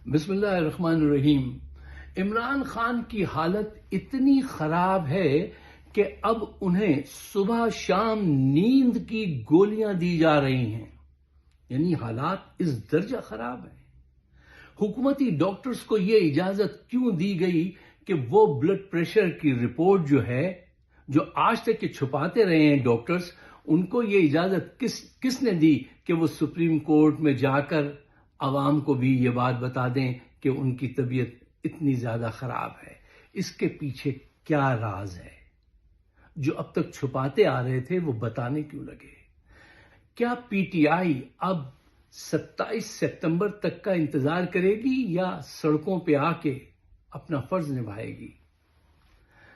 بسم اللہ الرحمن الرحیم۔ عمران خان کی حالت اتنی خراب ہے کہ اب انہیں صبح شام نیند کی گولیاں دی جا رہی ہیں، یعنی حالات اس درجہ خراب ہیں۔ حکومتی ڈاکٹرز کو یہ اجازت کیوں دی گئی کہ وہ بلڈ پریشر کی رپورٹ جو آج تک کے چھپاتے رہے ہیں ڈاکٹرز، ان کو یہ اجازت کس نے دی کہ وہ سپریم کورٹ میں جا کر عوام کو بھی یہ بات بتا دیں کہ ان کی طبیعت اتنی زیادہ خراب ہے؟ اس کے پیچھے کیا راز ہے جو اب تک چھپاتے آ رہے تھے، وہ بتانے کیوں لگے؟ کیا پی ٹی آئی اب 27 ستمبر تک کا انتظار کرے گی یا سڑکوں پہ آ کے اپنا فرض نبھائے گی؟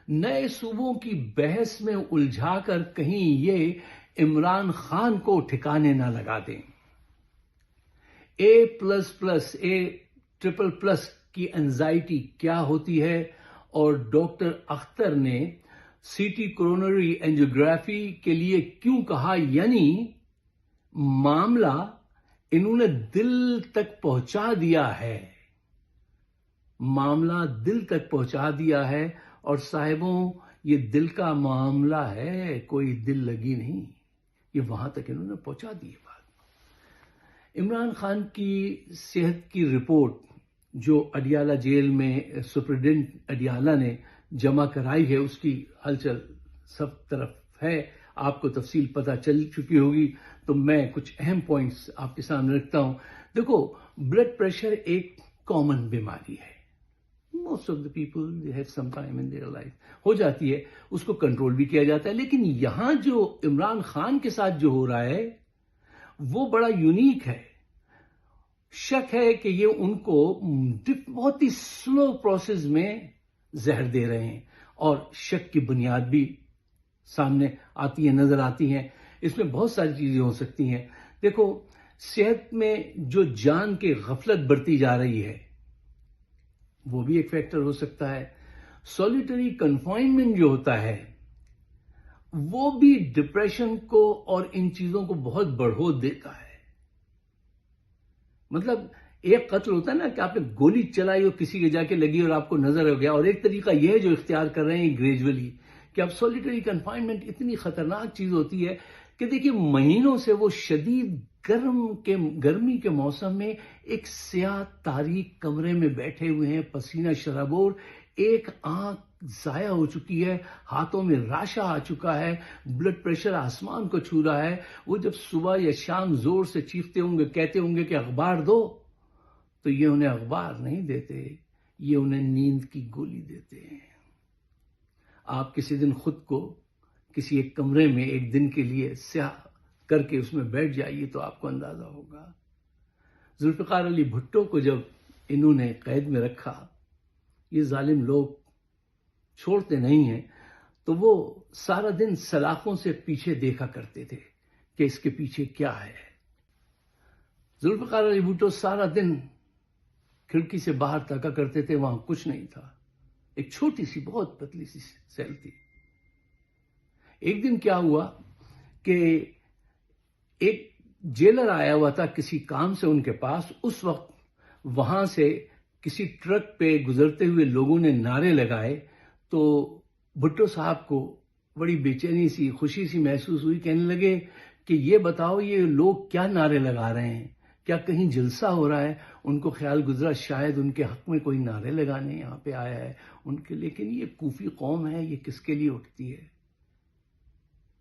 نئے صوبوں کی بحث میں الجھا کر کہیں یہ عمران خان کو ٹھکانے نہ لگا دیں۔ A++A++ کی انزائٹی کیا ہوتی ہے، اور ڈاکٹر اختر نے سی ٹی کورونری اینجیوگرافی کے لیے کیوں کہا، یعنی معاملہ انہوں نے دل تک پہنچا دیا ہے، معاملہ دل تک پہنچا دیا ہے۔ اور صاحبوں، یہ دل کا معاملہ ہے، کوئی دل لگی نہیں، یہ وہاں تک انہوں نے پہنچا دی بات۔ عمران خان کی صحت کی رپورٹ جو اڈیالہ جیل میں سپرنٹینڈنٹ اڈیالہ نے جمع کرائی ہے، اس کی ہلچل سب طرف ہے، آپ کو تفصیل پتہ چل چکی ہوگی، تو میں کچھ اہم پوائنٹس آپ کے سامنے رکھتا ہوں۔ دیکھو، بلڈ پریشر ایک کامن بیماری ہے، most of the people they have some time in their life, ہو جاتی ہے، اس کو کنٹرول بھی کیا جاتا ہے۔ لیکن یہاں جو عمران خان کے ساتھ جو ہو رہا ہے وہ بڑا یونیک ہے۔ شک ہے کہ یہ ان کو بہت ہی سلو پروسیس میں زہر دے رہے ہیں، اور شک کی بنیاد بھی سامنے آتی ہے، نظر آتی ہیں۔ اس میں بہت ساری چیزیں ہو سکتی ہیں۔ دیکھو، صحت میں جو جان کے غفلت برتی جا رہی ہے وہ بھی ایک فیکٹر ہو سکتا ہے۔ سولیٹری کنفائنمنٹ جو ہوتا ہے وہ بھی ڈپریشن کو اور ان چیزوں کو بہت بڑھو دیتا ہے۔ مطلب ایک قتل ہوتا ہے نا کہ آپ نے گولی چلائی اور کسی کے جا کے لگی اور آپ کو نظر ہو گیا، اور ایک طریقہ یہ ہے جو اختیار کر رہے ہیں گریجولی، کہ اب سولیٹری کنفائنمنٹ اتنی خطرناک چیز ہوتی ہے کہ دیکھیے مہینوں سے وہ شدید گرمی کے موسم میں ایک سیاہ تاریک کمرے میں بیٹھے ہوئے ہیں، پسینہ شرابور، ایک آنکھ ضائع ہو چکی ہے، ہاتھوں میں راشا آ چکا ہے، بلڈ پریشر آسمان کو چھو رہا ہے۔ وہ جب صبح یا شام زور سے چیختے ہوں گے، کہتے ہوں گے کہ اخبار دو، تو یہ انہیں اخبار نہیں دیتے، یہ انہیں نیند کی گولی دیتے ہیں۔ آپ کسی دن خود کو کسی ایک کمرے میں ایک دن کے لیے سیاہ کر کے اس میں بیٹھ جائیے تو آپ کو اندازہ ہوگا۔ ذوالفقار علی بھٹو کو جب انہوں نے قید میں رکھا، یہ ظالم لوگ چھوڑتے نہیں ہیں، تو وہ سارا دن سلاخوں سے پیچھے دیکھا کرتے تھے کہ اس کے پیچھے کیا ہے۔ ذوالفقار علی بھٹو سارا دن کھڑکی سے باہر تکا کرتے تھے، وہاں کچھ نہیں تھا، ایک چھوٹی سی بہت پتلی سی سیل تھی۔ ایک دن کیا ہوا کہ ایک جیلر آیا ہوا تھا کسی کام سے ان کے پاس، اس وقت وہاں سے کسی ٹرک پہ گزرتے ہوئے لوگوں نے نعرے لگائے، تو بھٹو صاحب کو بڑی بے چینی سی، خوشی سی محسوس ہوئی، کہنے لگے کہ یہ بتاؤ یہ لوگ کیا نعرے لگا رہے ہیں، کیا کہیں جلسہ ہو رہا ہے؟ ان کو خیال گزرا شاید ان کے حق میں کوئی نعرے لگانے یہاں پہ آیا ہے ان کے، لیکن یہ کوفی قوم ہے، یہ کس کے لیے اٹھتی ہے؟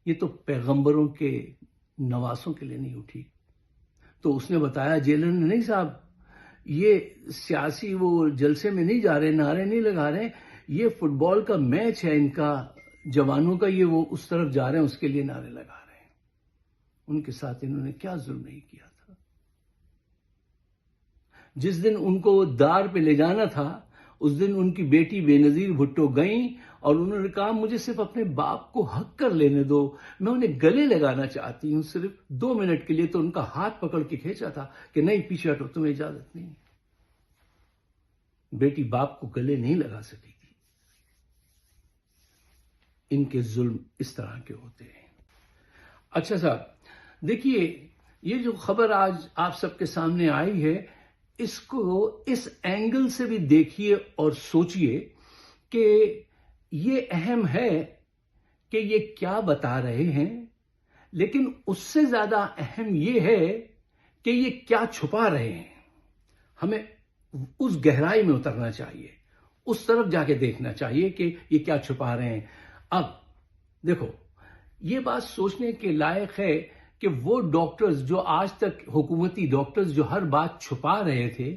یہ تو پیغمبروں کے نواسوں کے لیے نہیں اٹھی۔ تو اس نے بتایا، جیلر نے، نہیں صاحب، یہ سیاسی وہ جلسے میں نہیں جا رہے، نعرے نہیں لگا رہے، یہ فٹ بال کا میچ ہے ان کا، جوانوں کا، یہ وہ اس طرف جا رہے ہیں، اس کے لیے نعرے لگا رہے ہیں۔ ان کے ساتھ انہوں نے کیا ظلم نہیں کیا تھا؟ جس دن ان کو دار پہ لے جانا تھا، اس دن ان کی بیٹی بے نظیر بھٹو گئیں اور انہوں نے کہا مجھے صرف اپنے باپ کو حق کر لینے دو، میں انہیں گلے لگانا چاہتی ہوں صرف 2 منٹ کے لیے۔ تو ان کا ہاتھ پکڑ کے کھینچا تھا کہ نہیں، پیچھے ہٹو، تمہیں اجازت نہیں۔ بیٹی باپ کو گلے نہیں لگا سکی تھی۔ ان کے ظلم اس طرح کے ہوتے ہیں۔ اچھا صاحب، دیکھیے، یہ جو خبر آج آپ سب کے سامنے آئی ہے، اس کو اس اینگل سے بھی دیکھیے اور سوچئے کہ یہ اہم ہے کہ یہ کیا بتا رہے ہیں، لیکن اس سے زیادہ اہم یہ ہے کہ یہ کیا چھپا رہے ہیں۔ ہمیں اس گہرائی میں اترنا چاہیے، اس طرف جا کے دیکھنا چاہیے کہ یہ کیا چھپا رہے ہیں۔ اب دیکھو، یہ بات سوچنے کے لائق ہے کہ وہ ڈاکٹرز جو آج تک حکومتی ڈاکٹرز جو ہر بات چھپا رہے تھے،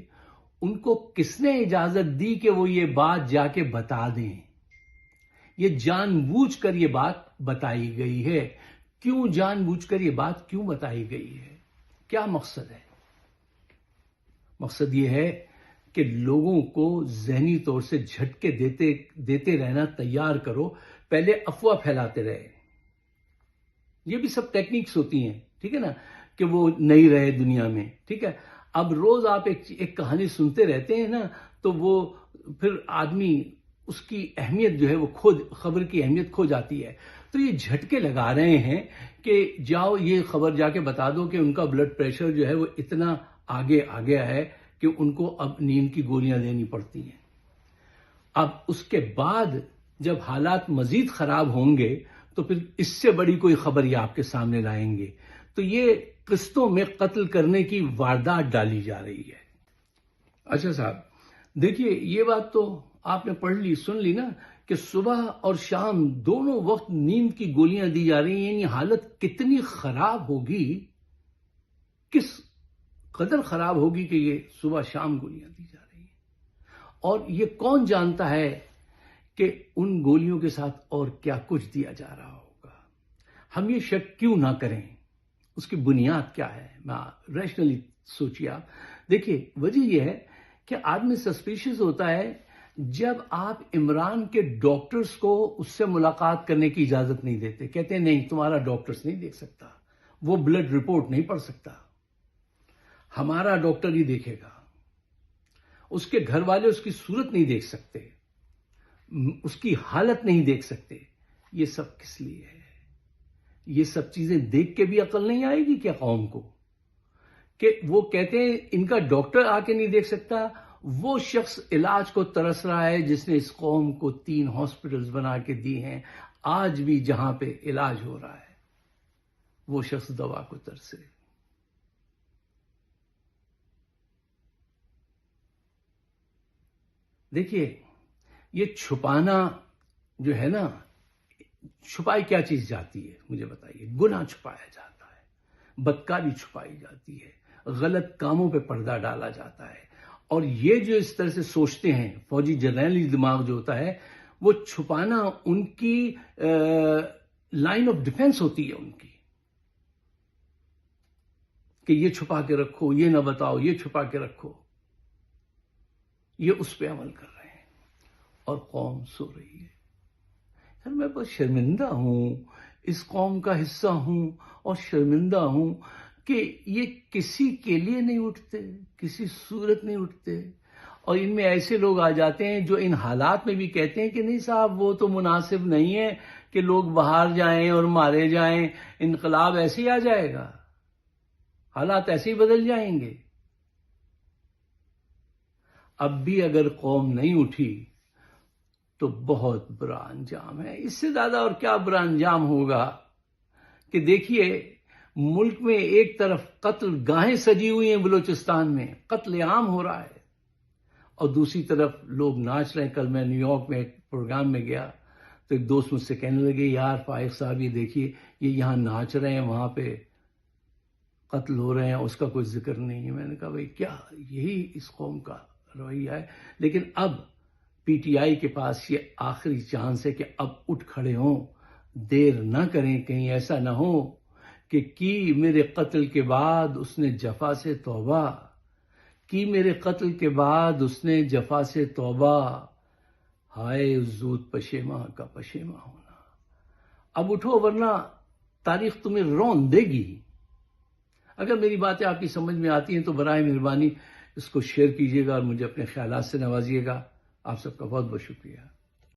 ان کو کس نے اجازت دی کہ وہ یہ بات جا کے بتا دیں؟ یہ جان بوجھ کر یہ بات بتائی گئی ہے۔ کیوں جان بوجھ کر یہ بات کیوں بتائی گئی ہے؟ کیا مقصد ہے؟ مقصد یہ ہے کہ لوگوں کو ذہنی طور سے جھٹکے دیتے رہنا تیار کرو، پہلے افواہ پھیلاتے رہے۔ یہ بھی سب ٹیکنیکس ہوتی ہیں، ٹھیک ہے نا، کہ وہ نہیں رہے دنیا میں، ٹھیک ہے۔ اب روز آپ ایک کہانی سنتے رہتے ہیں نا، تو وہ پھر آدمی اس کی اہمیت جو ہے وہ خبر کی اہمیت کھو جاتی ہے۔ تو یہ جھٹکے لگا رہے ہیں کہ جاؤ یہ خبر جا کے بتا دو کہ ان کا بلڈ پریشر جو ہے وہ اتنا آگے آ گیا ہے کہ ان کو اب نیند کی گولیاں لینی پڑتی ہیں۔ اب اس کے بعد جب حالات مزید خراب ہوں گے تو پھر اس سے بڑی کوئی خبر یہ آپ کے سامنے لائیں گے۔ تو یہ قسطوں میں قتل کرنے کی واردات ڈالی جا رہی ہے۔ اچھا صاحب، دیکھیے یہ بات تو آپ نے پڑھ لی، سن لی نا، کہ صبح اور شام دونوں وقت نیند کی گولیاں دی جا رہی ہیں۔ یعنی حالت کتنی خراب ہوگی، کس قدر خراب ہوگی کہ یہ صبح شام گولیاں دی جا رہی ہیں۔ اور یہ کون جانتا ہے کہ ان گولیوں کے ساتھ اور کیا کچھ دیا جا رہا ہوگا؟ ہم یہ شک کیوں نہ کریں؟ اس کی بنیاد کیا ہے؟ ریشنلی سوچیے آپ۔ دیکھیے وجہ یہ ہے کہ آدمی سسپیشس ہوتا ہے جب آپ عمران کے ڈاکٹرز کو اس سے ملاقات کرنے کی اجازت نہیں دیتے، کہتے ہیں نہیں تمہارا ڈاکٹرز نہیں دیکھ سکتا، وہ بلڈ رپورٹ نہیں پڑھ سکتا، ہمارا ڈاکٹر ہی دیکھے گا، اس کے گھر والے اس کی صورت نہیں دیکھ سکتے، اس کی حالت نہیں دیکھ سکتے۔ یہ سب کس لیے ہے؟ یہ سب چیزیں دیکھ کے بھی عقل نہیں آئے گی کیا قوم کو؟ کہ وہ کہتے ہیں ان کا ڈاکٹر آ کے نہیں دیکھ سکتا، وہ شخص علاج کو ترس رہا ہے جس نے اس قوم کو 3 ہاسپٹلز بنا کے دی ہیں، آج بھی جہاں پہ علاج ہو رہا ہے وہ شخص دوا کو ترسے۔ دیکھیے یہ چھپانا جو ہے نا، چھپائی کیا چیز جاتی ہے مجھے بتائیے؟ گناہ چھپایا جاتا ہے، بدکاری چھپائی جاتی ہے، غلط کاموں پہ پردہ ڈالا جاتا ہے۔ اور یہ جو اس طرح سے سوچتے ہیں، فوجی جرنیلی دماغ جو ہوتا ہے، وہ چھپانا ان کی لائن آف ڈیفنس ہوتی ہے ان کی، کہ یہ چھپا کے رکھو، یہ نہ بتاؤ، یہ چھپا کے رکھو۔ یہ اس پہ عمل کر رہے ہیں اور قوم سو رہی ہے۔ یار میں بہت شرمندہ ہوں، اس قوم کا حصہ ہوں اور شرمندہ ہوں کہ یہ کسی کے لیے نہیں اٹھتے، کسی صورت نہیں اٹھتے۔ اور ان میں ایسے لوگ آ جاتے ہیں جو ان حالات میں بھی کہتے ہیں کہ نہیں صاحب وہ تو مناسب نہیں ہے کہ لوگ باہر جائیں اور مارے جائیں، انقلاب ایسے ہی آ جائے گا، حالات ایسے ہی بدل جائیں گے۔ اب بھی اگر قوم نہیں اٹھی تو بہت برا انجام ہے۔ اس سے زیادہ اور کیا برا انجام ہوگا کہ دیکھیے ملک میں ایک طرف قتل گاہیں سجی ہوئی ہیں، بلوچستان میں قتل عام ہو رہا ہے، اور دوسری طرف لوگ ناچ رہے ہیں۔ کل میں نیو یارک میں ایک پروگرام میں گیا تو ایک دوست مجھ سے کہنے لگے یار فائق صاحب یہ دیکھیے یہ یہاں ناچ رہے ہیں، وہاں پہ قتل ہو رہے ہیں، اس کا کوئی ذکر نہیں ہے۔ میں نے کہا بھائی کیا یہی اس قوم کا رویہ ہے؟ لیکن اب پی ٹی آئی کے پاس یہ آخری چانس ہے کہ اب اٹھ کھڑے ہوں، دیر نہ کریں، کہیں ایسا نہ ہو کہ کی میرے قتل کے بعد اس نے جفا سے توبہ کی، میرے قتل کے بعد اس نے جفا سے توبہ، ہائے زود پشیماں کا پشیماں ہونا۔ اب اٹھو ورنہ تاریخ تمہیں رون دے گی۔ اگر میری باتیں آپ کی سمجھ میں آتی ہیں تو برائے مہربانی اس کو شیئر کیجیے گا اور مجھے اپنے خیالات سے نوازیے گا۔ آپ سب کا بہت بہت شکریہ۔